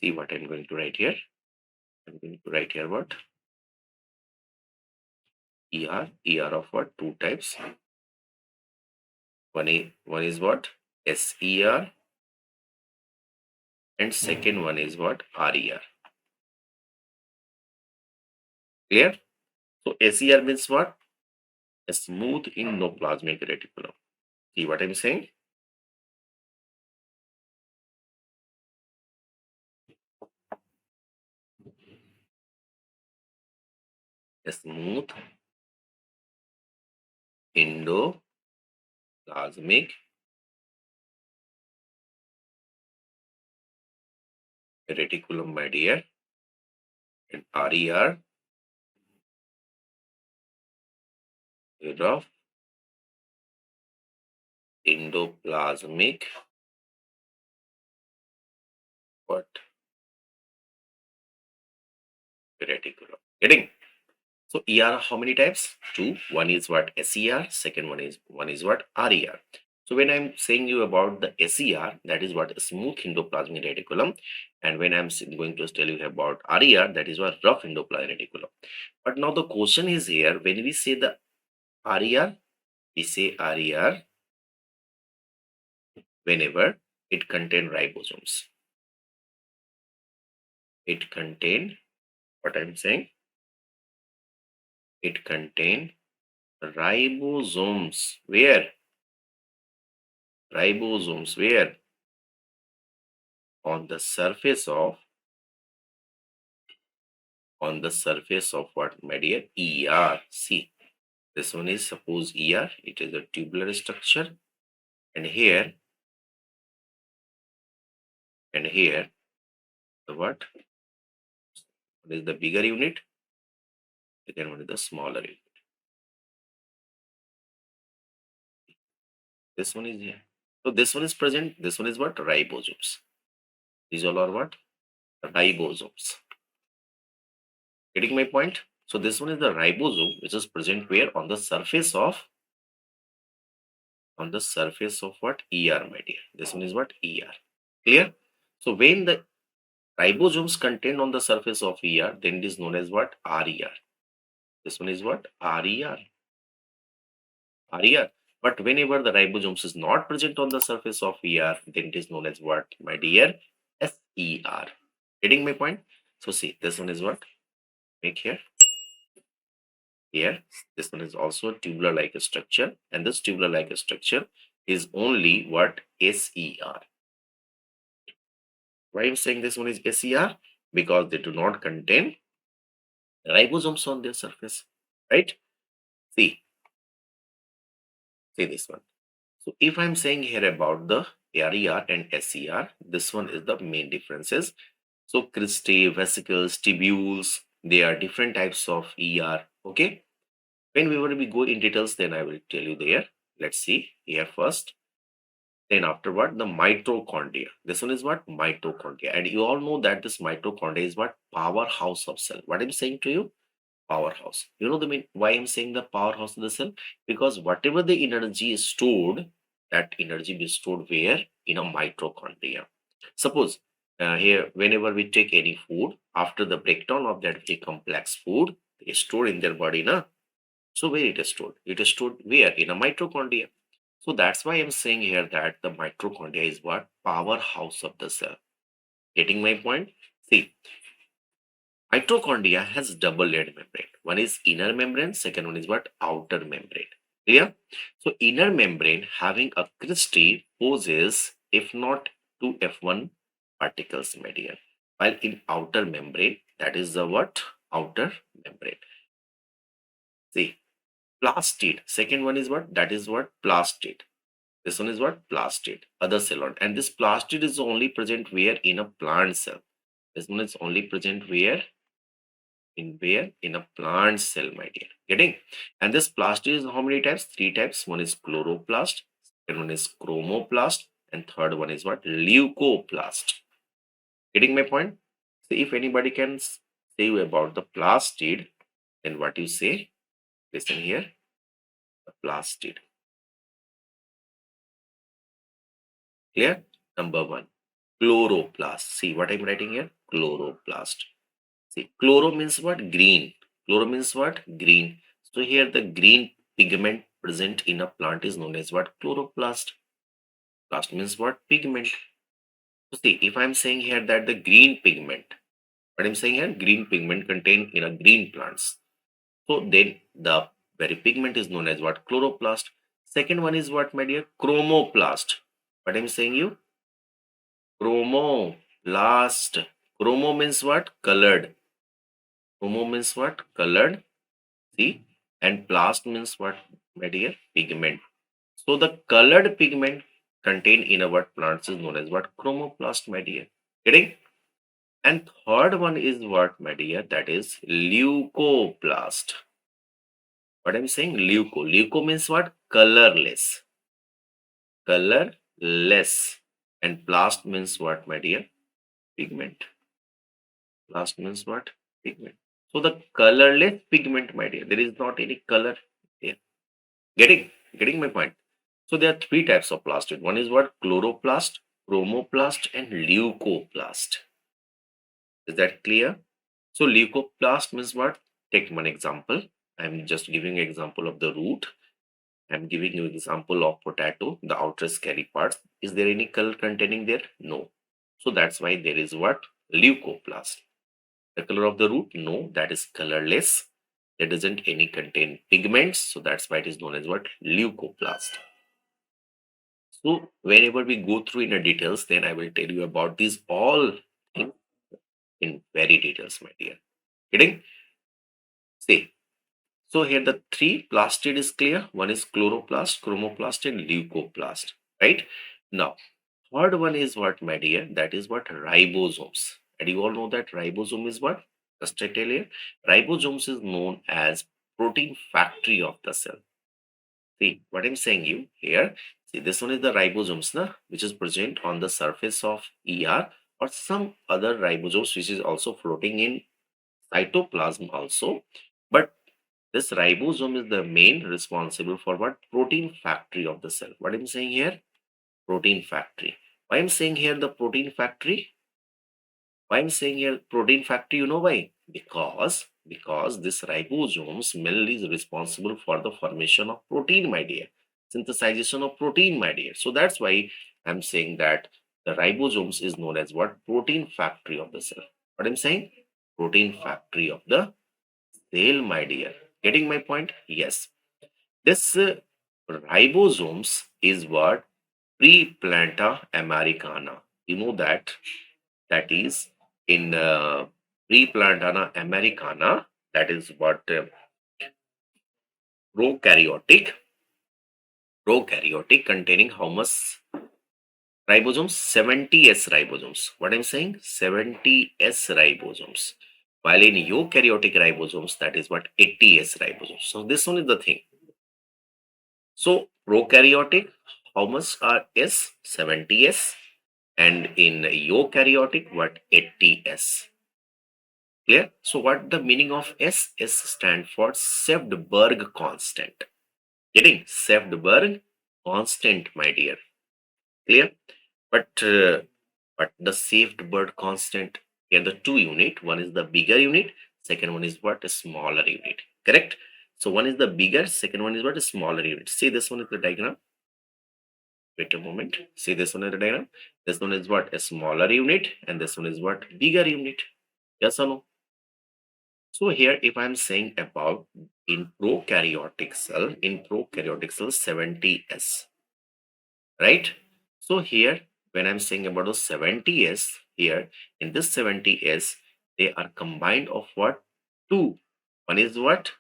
See what I'm going to write here. I'm going to write here what? ER of what? Two types. One is what? SER, and second one is what? RER. Clear? So SER means what? A smooth endoplasmic reticulum. See what I'm saying? A smooth endoplasmic reticulum, my dear. And RER, rid of endoplasmic what? Reticulum. Getting? So ER how many types? Two. One is what? SER. Second one is what? RER. So when I'm saying you about the SER, that is what? Smooth endoplasmic reticulum. And when I'm going to tell you about RER, that is what? Rough endoplasmic reticulum. But now the question is here, when we say the RER, we say RER whenever it contain ribosomes. It contain, what I'm saying? It contain ribosomes. Where? Ribosomes. Where? On the surface of what, my dear? ER. See, this one is suppose ER. It is a tubular structure, and here the what? What is the bigger unit? Second one is the smaller unit. This one is here. So this one is present. This one is what? Ribosomes. These all are what? Ribosomes. Getting my point? So this one is the ribosome, which is present where? On the surface of what? ER, my dear. This one is what? ER. Clear? So when the ribosomes contained on the surface of ER, then it is known as what? RER. This one is what? RER. RER. But whenever the ribosomes is not present on the surface of ER, then it is known as what, my dear? SER. Getting my point? So see, this one is what? Make here. Here, this one is also tubular-like structure, and this tubular-like structure is only what? SER. Why I'm saying this one is SER? Because they do not contain ribosomes on their surface, right? See this one. So if I'm saying here about the RER and SER, this one is the main differences. So cristae, vesicles, tubules, they are different types of ER. Okay. When we will be go in details, then I will tell you there. Let's see here first. Then after what? The mitochondria. This one is what? Mitochondria. And you all know that this mitochondria is what? Powerhouse of cell. What I'm saying to you? Powerhouse. You know the mean why I'm saying the powerhouse of the cell? Because whatever the energy is stored, that energy be stored where? In a mitochondria. Suppose here, whenever we take any food, after the breakdown of that very complex food, it is stored in their body, na? So where it is stored? It is stored where? In a mitochondria. So that's why I'm saying here that the mitochondria is what? Powerhouse of the cell. Getting my point? See, mitochondria has double layered membrane. One is inner membrane, second one is what? Outer membrane. Clear? So inner membrane having a crusty poses if not 2 F1 particles median. While in outer membrane, that is the what? Outer membrane. See, plastid. Second one is what? That is what? Plastid. This one is what? Plastid. Other cell wall. And this plastid is only present where? In a plant cell. This one is only present where? Where? In a plant cell, my dear. Getting? And this plastid is how many types? Three types. One is chloroplast, second one is chromoplast, and third one is what? Leucoplast. Getting my point? See, if anybody can say you about the plastid, then what you say? Listen here. The plastid. Clear? Number one. Chloroplast. See what I'm writing here? Chloroplast. See, chloro means what? Green. Chloro means what? Green. So here the green pigment present in a plant is known as what? Chloroplast. Plast means what? Pigment. So see, if I'm saying here that the green pigment, what I'm saying here, green pigment contained in a green plants. So then the very pigment is known as what? Chloroplast. Second one is what, my dear? Chromoplast. What I'm saying you? Chromoplast. Chromo means what? Colored. Chromo means what? Colored. See, and plast means what, my dear? Pigment. So the colored pigment contained in our plants is known as what? Chromoplast, my dear. Getting? And third one is what, my dear? That is leucoplast. What I'm saying? Leuco. Leuco means what? Colorless. Colorless. And plast means what, my dear? Pigment. Plast means what? Pigment. So the colorless pigment, my dear, there is not any color here. Getting my point. So there are three types of plastid. One is what? Chloroplast, chromoplast, and leucoplast. Is that clear? So leucoplast means what? Take one example. I'm just giving an example of the root. I'm giving you example of potato, the outer scary parts. Is there any color containing there? No. So that's why there is what? Leucoplast. The color of the root? No, that is colorless. There doesn't any contain pigments. So that's why it is known as what? Leucoplast. So whenever we go through in the details, then I will tell you about these all things in very details, my dear. Getting? See. So here the three plastid is clear. One is chloroplast, chromoplast, and leucoplast. Right? Now, third one is what, my dear? That is what? Ribosomes. And you all know that ribosome is what? Just I tell you. Ribosomes is known as protein factory of the cell. See, what I'm saying you here, see this one is the ribosomes, na, which is present on the surface of ER or some other ribosomes which is also floating in cytoplasm also. But this ribosome is the main responsible for what? Protein factory of the cell. What I'm saying here? Protein factory. Why I'm saying here the protein factory? Why I'm saying here protein factory, you know why? Because this ribosomes mainly is responsible for the formation of protein, my dear. Synthesization of protein, my dear. So that's why I'm saying that the ribosomes is known as what? Protein factory of the cell. What I'm saying? Protein factory of the cell, my dear. Getting my point? Yes. This ribosomes is what? Preplanta americana. You know that? That is in Preplantana americana, that is what prokaryotic containing how much ribosomes? 70s ribosomes. What I'm saying? 70s ribosomes. While in eukaryotic ribosomes, that is what? 80s ribosomes. So this one is the thing. So prokaryotic, how much are S? 70S. And in eukaryotic, what? 80S. Clear? So what the meaning of S? S stand for Sevdberg constant. Getting? Sevdberg constant, my dear. Clear? But the Sevdberg constant, here the two unit. One is the bigger unit. Second one is what? A smaller unit. Correct? So one is the bigger. Second one is what? A smaller unit. See this one is the diagram. Wait a moment. See this one is the diagram. This one is what? A smaller unit, and this one is what? Bigger unit. Yes or no? So here, if I'm saying about in prokaryotic cell 70S, right? So here, when I'm saying about the 70S, here in this 70S, they are combined of what? Two. One is what?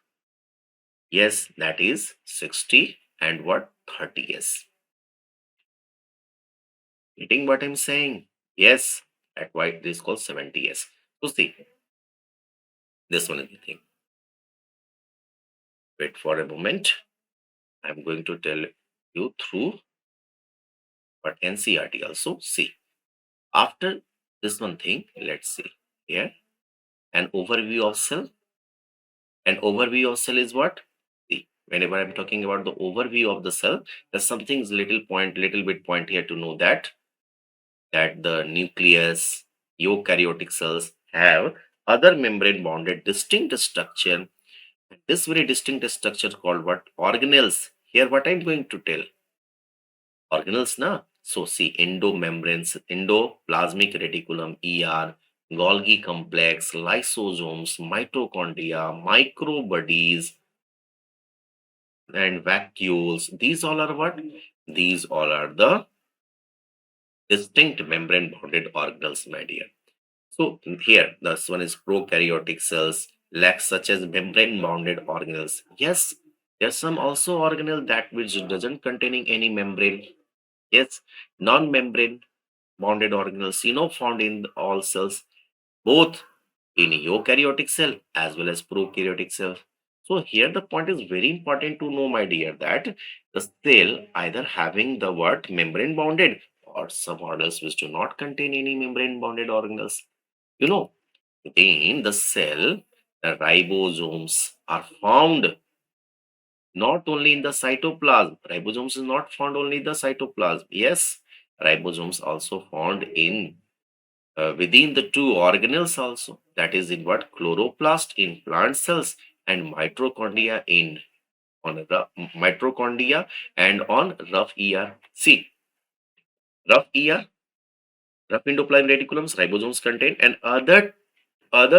Yes, that is 60 and what? 30S. Getting what I'm saying? Yes, that's why it is called 70S. So see, this one is the thing. Wait for a moment. I'm going to tell you through but NCERT also. See, after this one thing, let's see here an overview of cell. An overview of cell is what? See, whenever I'm talking about the overview of the cell, there's something little bit point here to know that the nucleus, eukaryotic cells have other membrane bonded distinct structure. This very distinct structure called what? Organelles. Here, what I'm going to tell organelles na. So see endomembranes, endoplasmic reticulum, ER, Golgi complex, lysosomes, mitochondria, microbodies, and vacuoles. These all are what? These all are the distinct membrane bonded organelles, my dear. So here, this one is prokaryotic cells, lacks such as membrane bounded organelles. Yes, there's some also organelle that which doesn't containing any membrane. Yes, non-membrane bonded organelles, found in all cells, both in eukaryotic cell as well as prokaryotic cell. So here the point is very important to know, my dear, that the cell either having the word membrane bounded or some organelles which do not contain any membrane bounded organelles. You know, in the cell, the ribosomes are found not only in the cytoplasm. Ribosomes is not found only in the cytoplasm. Yes, ribosomes also found in within the two organelles also. That is in what? Chloroplast in plant cells and mitochondria in on mitochondria and on rough ER. See, rough ER, rough endoplasmic reticulums, ribosomes contain and other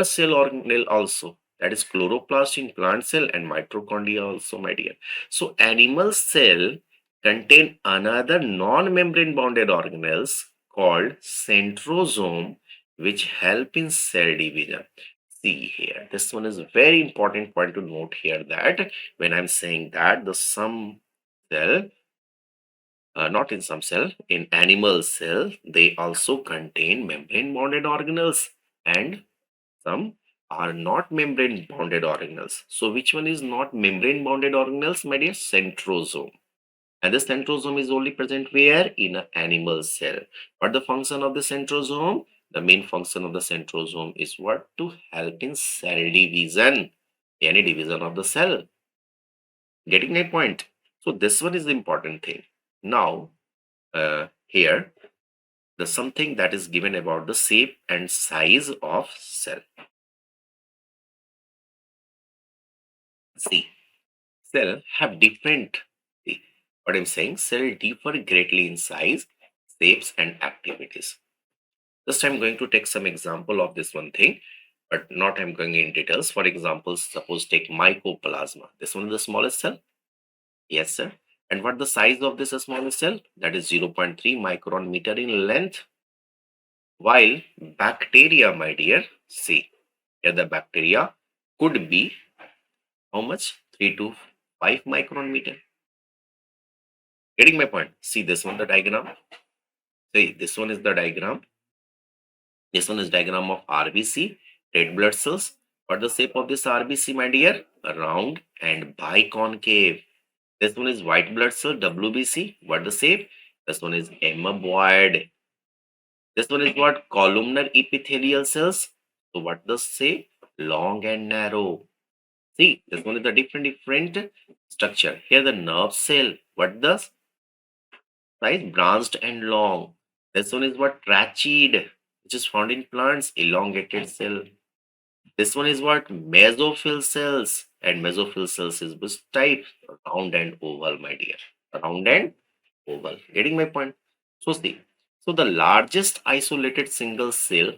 cell organelle also. That is chloroplast in plant cell and mitochondria also, my dear. So animal cell contain another non-membrane bounded organelles called centrosome, which help in cell division. See here, this one is very important point to note here that when I'm saying that the some cell, not in some cell, in animal cell, they also contain membrane bounded organelles and some are not membrane bounded organelles. So which one is not membrane bounded organelles, my dear? Centrosome. And the centrosome is only present where? In an animal cell. What the function of the centrosome? The main function of the centrosome is what? To help in cell division. Any division of the cell. Getting my point? So this one is the important thing. Now, here, the something that is given about the shape and size of cell. See, cell have different, see, what I'm saying, cell differ greatly in size, shapes and activities. Just I'm going to take some example of this one thing, but not I'm going in details. For example, suppose take mycoplasma. This one is the smallest cell. Yes, sir. And what the size of this smallest cell? That is 0.3 micron meter in length. While bacteria, my dear, see, here the bacteria could be how much? 3 to 5 micron meter. Getting my point? See this one, the diagram. See, this one is the diagram. This one is diagram of RBC, red blood cells. What the shape of this RBC, my dear? Round and biconcave. This one is white blood cell, WBC. What the shape? This one is amoeboid. This one is what? Columnar epithelial cells. So what does say? Long and narrow. See, this one is the different structure. Here the nerve cell. What does? Right? Branched and long. This one is what? Trachea, which is found in plants. Elongated cell. This one is what? Mesophyll cells. And mesophyll cells is which type? Round and oval, my dear. Round and oval. Getting my point? So see. So the largest isolated single cell,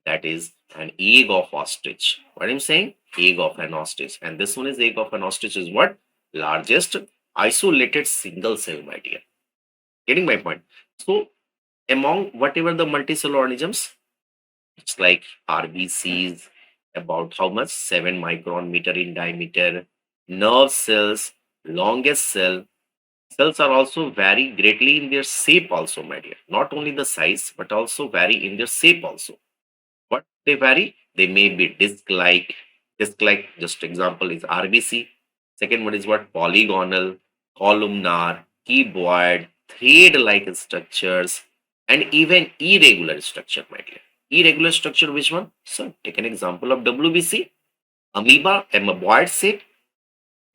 that is an egg of ostrich. What I'm saying? Egg of an ostrich. And this one is egg of an ostrich is what? Largest isolated single cell, my dear. Getting my point? So among whatever the multicellular organisms, it's like RBCs, about how much? 7 micron meter in diameter. Nerve cells, longest cell. Cells are also vary greatly in their shape also, my dear. Not only the size, but also vary in their shape also. What they vary? They may be disc-like. Disc-like, just example is RBC. Second one is what? Polygonal, columnar, cuboid, thread-like structures, and even irregular structure, my dear. Irregular structure, which one? So take an example of WBC, amoeba, amoeboid shape.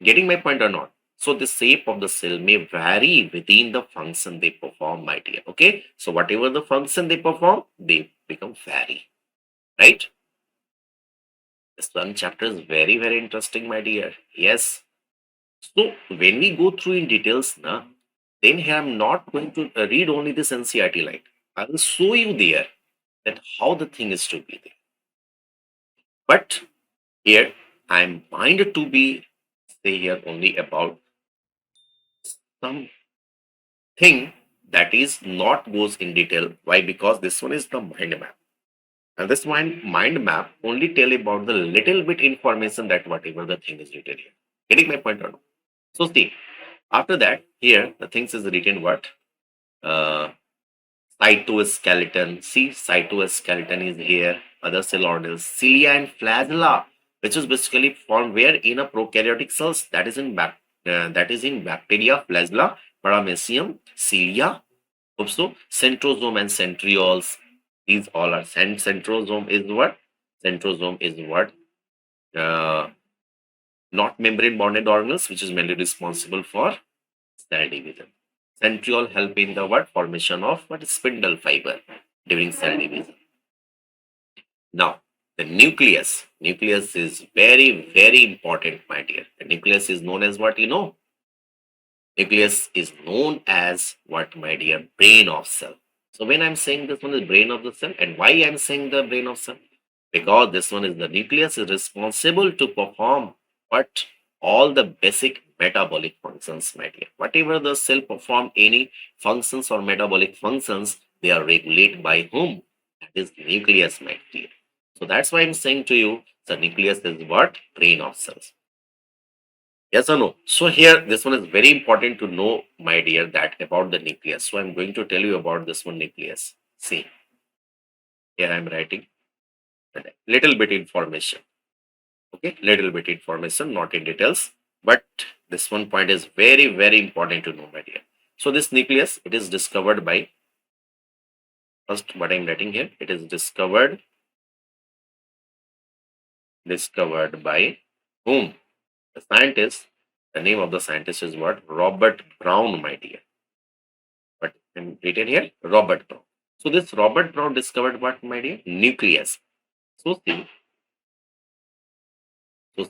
Getting my point or not? So the shape of the cell may vary within the function they perform, my dear. Okay. So whatever the function they perform, they become vary. Right? This one chapter is very, very interesting, my dear. Yes. So when we go through in details, na, then here I'm not going to read only this NCERT line. I will show you there that how the thing is to be there. But here I'm minded to be say here only about something that is not goes in detail. Why? Because this one is the mind map. And this mind map only tell about the little bit information that whatever the thing is written here. Getting my point or not? So see, after that, here the things is written what? Uh, Cytoskeleton. See, cytoskeleton is here. Other cell orders, cilia and flagella, which is basically formed where in a prokaryotic cells, that is in bacteria, flagella, paramecium, cilia, also centrosome and centrioles. These all are centrosome is what? Centrosome is what? Uh, Not membrane bonded organelles, which is mainly responsible for cell division. Centriole help in the what? Formation of what? Spindle fiber during cell division. Now, the nucleus. Nucleus is very, very important, my dear. The nucleus is known as what? Nucleus is known as what, my dear? Brain of cell. So when I'm saying this one is brain of the cell, and why I'm saying the brain of cell? Because this one is the nucleus is responsible to perform what all the basic metabolic functions, my dear. Whatever the cell perform any functions or metabolic functions, they are regulated by whom? That is nucleus, my dear. So that's why I'm saying to you, the nucleus is what? Brain of cells. Yes or no? So here, this one is very important to know, my dear, that about the nucleus. So I'm going to tell you about this one nucleus. See, here I'm writing a little bit information. Okay, little bit information, not in details, but this one point is very, very important to know, my dear. So this nucleus, it is discovered by first what I'm writing here. It is discovered by whom? The scientist. The name of the scientist is what? Robert Brown, my dear. But I'm written here, Robert Brown. So this Robert Brown discovered what, my dear? Nucleus. So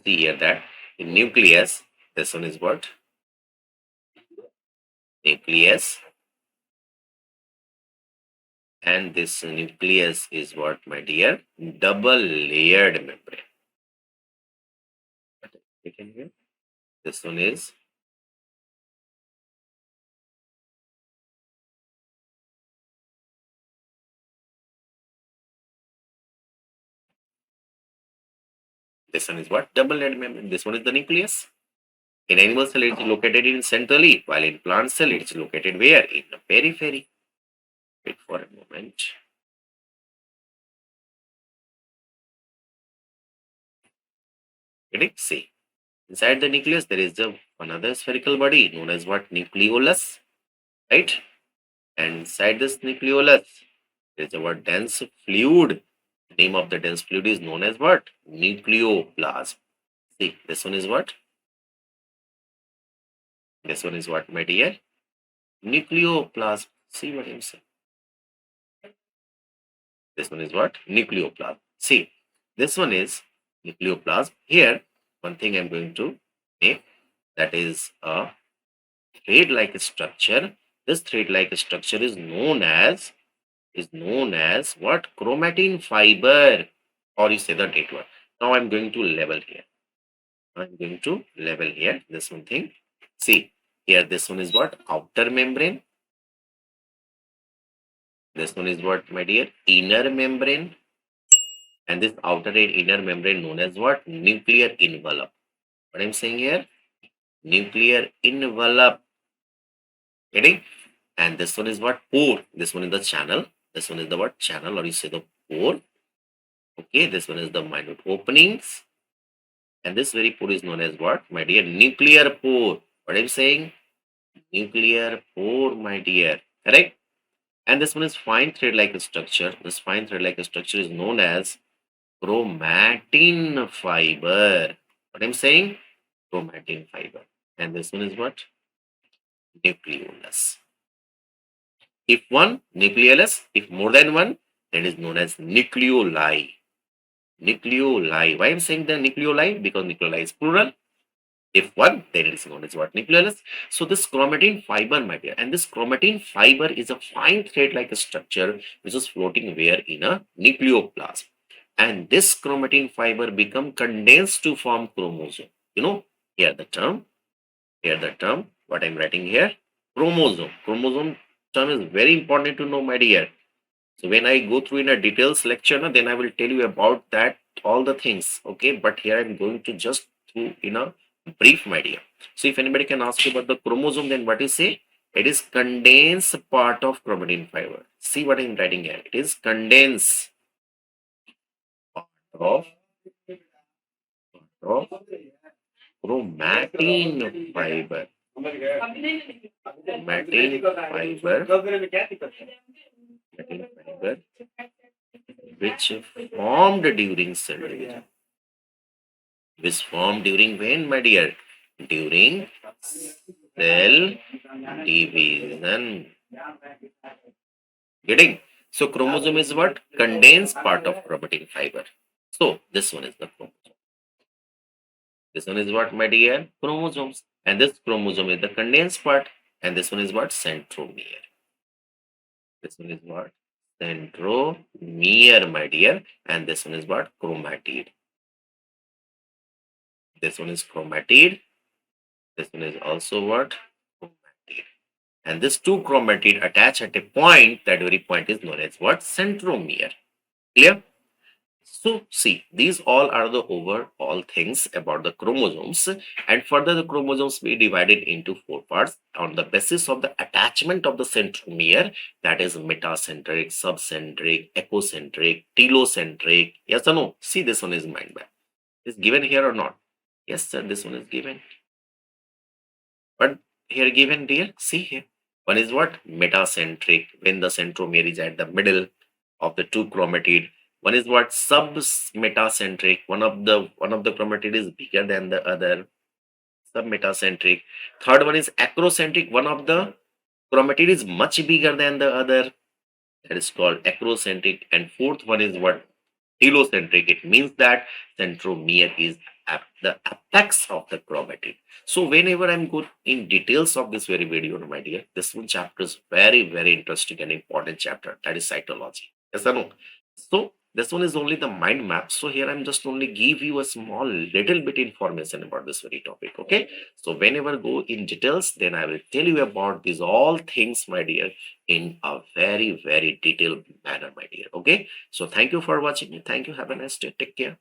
see here that in nucleus, this one is what? Nucleus. And this nucleus is what, my dear? Double layered membrane. Taken here. This one is what? Double layered membrane. This one is the nucleus. In animal cell, it is located in centrally, while in plant cell, it is located where? In the periphery. Wait for a moment. Let it see. Inside the nucleus, there is the another spherical body known as what? Nucleolus, right? And inside this nucleolus, there is a what? Dense fluid. The name of the dense fluid is known as what? Nucleoplasm. See, this one is what? This one is what, my dear? Nucleoplasm. See what I'm saying? This one is what? Nucleoplasm. See, this one is nucleoplasm. Here, one thing I'm going to make, that is a thread-like structure. This thread-like structure is known as what? Chromatin fiber, or you say the date one. Now I'm going to level here. I'm going to level here this one thing. See, here this one is what? Outer membrane. This one is what, my dear? Inner membrane. And this outer and inner membrane known as what? Nuclear envelope. What I'm saying here? Nuclear envelope. Getting? And this one is what? Pore. This one is the channel. This one is the what? Channel, or you say the pore. Okay, this one is the minute openings. And this very pore is known as what? My dear, nuclear pore. What I'm saying? Nuclear pore, my dear. Correct? And this one is fine thread-like structure. This fine thread-like structure is known as chromatin fiber. What I'm saying? Chromatin fiber. And this one is what? Nucleolus. If one, nucleolus. If more than one, that is known as nucleoli. Nucleoli. Why I'm saying the nucleoli? Because nucleoli is plural. If one, then it is known as what? Nucleolus. So this chromatin fiber, my dear, and this chromatin fiber is a fine thread-like structure which is floating where? In a nucleoplasm. And this chromatin fiber become condensed to form chromosome. You know, here the term, what I'm writing here, chromosome. Chromosome term is very important to know, my dear. So when I go through in a details lecture, then I will tell you about that, all the things. Okay, but here I'm going to just through in a brief, my dear. So if anybody can ask you about the chromosome, then what you say? It is condensed part of chromatin fiber. See what I'm writing here. It is condensed part of chromatin fiber. Chromatin fiber which formed during cell division. Which formed during when, my dear? During cell division. Getting? So chromosome is what? Condensed part of chromatin fiber. So this one is the chromosome. This one is what, my dear? Chromosomes. And this chromosome is the condensed part. And this one is what? Centromere. This one is what? Centromere, my dear. And this one is what? Chromatid. This one is chromatid. This one is also what? Chromatid. And this two chromatid attach at a point. That very point is known as what? Centromere. Clear? So see, these all are the overall things about the chromosomes, and further the chromosomes be divided into four parts on the basis of the attachment of the centromere, that is metacentric, subcentric, ecocentric, telocentric. Yes or no? See, this one is mind map. Is given here or not? Yes, sir, this one is given. But here given, dear, see here. One is what? Metacentric, when the centromere is at the middle of the two chromatid. One is what? Sub-metacentric. One of the chromatid is bigger than the other. Sub-metacentric. Third one is acrocentric. One of the chromatid is much bigger than the other. That is called acrocentric. And fourth one is what? Telocentric. It means that centromere is at the apex of the chromatid. So whenever I'm good in details of this very video, my dear, this one chapter is very, very interesting and important chapter. That is cytology. Yes or no? So this one is only the mind map. So here I'm just only give you a small little bit information about this very topic. Okay. So whenever go in details, then I will tell you about these all things, my dear, in a very, very detailed manner, my dear. Okay. So thank you for watching. Thank you. Have a nice day. Take care.